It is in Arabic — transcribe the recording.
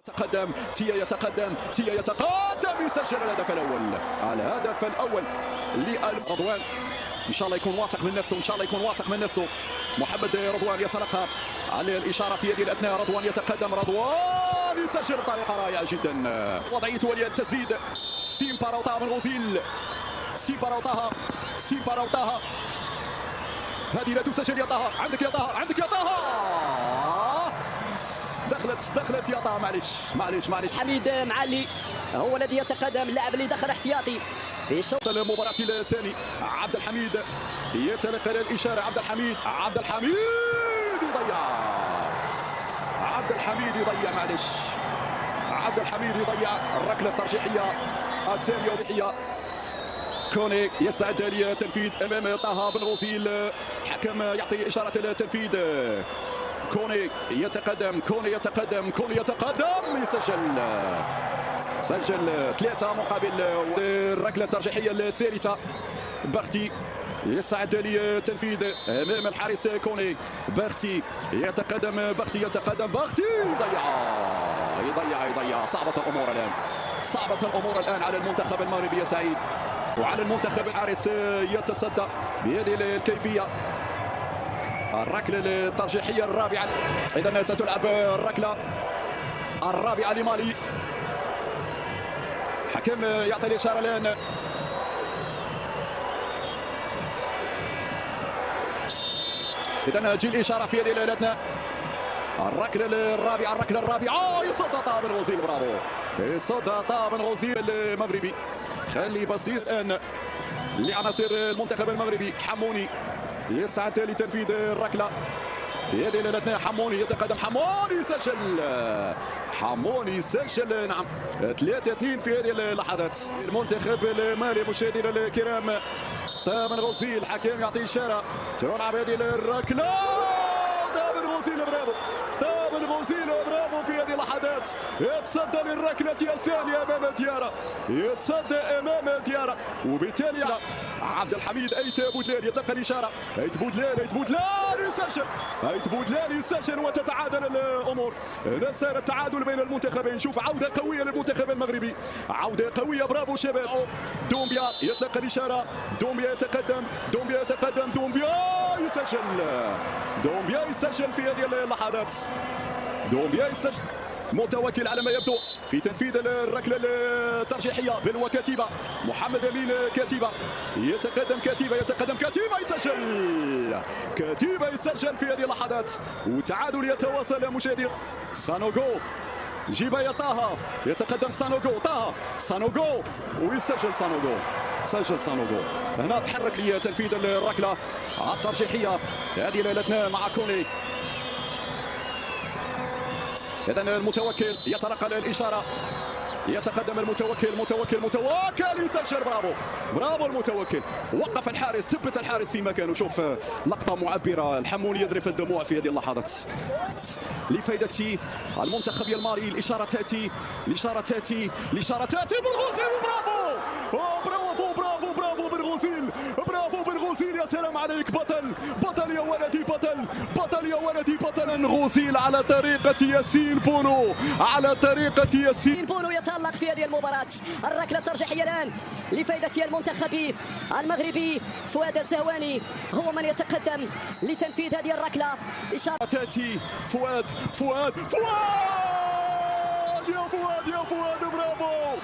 يتقدم تيا يتقدم يسجل الهدف الاول لرضوان. ان شاء الله يكون واثق من نفسه محمد رضوان يتلقى على الاشاره في يد الاثناء. رضوان يتقدم، رضوان يسجل بطريقه رائعه جدا. وضعيه ولي التسديد سيمبا وطه من غوزيل. سيمبا وطه هذه لا تسجل يا طه. عندك يا طه دخلت يا طه. معليش حميد معلي هو الذي يتقدم، اللاعب اللي دخل احتياطي في شوط المباراة الثاني. عبد الحميد يتلقى الإشارة. عبد الحميد يضيع. عبد الحميد يضيع الركلة الترجيحية الثانية. كوني يسعد للتنفيذ امام طه بن غوزيل. حكم يعطي إشارة التنفيذ. كوني يتقدم سجل 3 مقابل الركلة الترجيحية الثالثة. بختي يسعد للتنفيذ امام الحارس كوني. بختي يتقدم يضيع. صعبة الأمور الآن على المنتخب المغربي يا سعيد، وعلى المنتخب. الحارس يتصدى بهذه الكيفية. الركلة الترجيحية الرابعة. إذا ستلعب الركلة الرابعة لمالي. حكم يعطي الإشارة الآن. إذا تجي الإشارة في يد الأثناء. الركلة الرابعة يصد طه بن غوزيل. برافو، يصد طه بن غوزيل المغربي. خلي بصيص الآن لعناصر المنتخب المغربي. حموني يسعد لتنفيذ الركلة في يد الاثناء. حموني يتقدم، حموني يسجل نعم 3-2 في هذه اللحظات. المنتخب المالي مشاهدينا الكرام. طه بن غوزيل حكم يعطي اشاره تلعب هذه الركله. طه بن غوزيل برافو في هذه اللحظات. يتصدى للركله الثانيه امام ديارة. وبالتالي عبد الحميد ايت بودلان يتلقى الاشاره. ايت بودلان يسجل وتتعادل الامور. صار التعادل بين المنتخبين. شوف عوده قويه للمنتخب المغربي، عوده قويه. برافو شباب. دومبيا يتلقى الاشاره. دومبيا يتقدم. دومبيا يسجل في هذه اللحظات. متوكل على ما يبدو في تنفيذ الركله الترجيحيه. بل وكتيبه محمد امين كتيبه يتقدم. يسجل في هذه اللحظات. وتعادل يتواصل مشاهدينا. سانوغو جيبه يا طه. يتقدم سانوغو ويسجل سانوغو. هنا تحرك لتنفيذ الركله الترجيحيه هذه الاثناء مع كوني. إذن المتوكل يتلقى الإشارة. يتقدم المتوكل يسجل. برافو المتوكل. وقف الحارس، ثبت الحارس في مكانه. شوف لقطة معبرة. الحموني يذرف الدموع في هذه اللحظات لفائدة المنتخب المالي. الإشارة تأتي بن غوزيل. برافو بن غوزيل. يا سلام عليك. بطل يا ولدي. بن غوزيل على طريقة ياسين بونو. يتألق في هذه المباراة. الركلة الترجيحية الآن لفائدة المنتخب المغربي. فؤاد الزهواني هو من يتقدم لتنفيذ هذه الركلة. إشارة تأتي فؤاد. يا فؤاد برافو.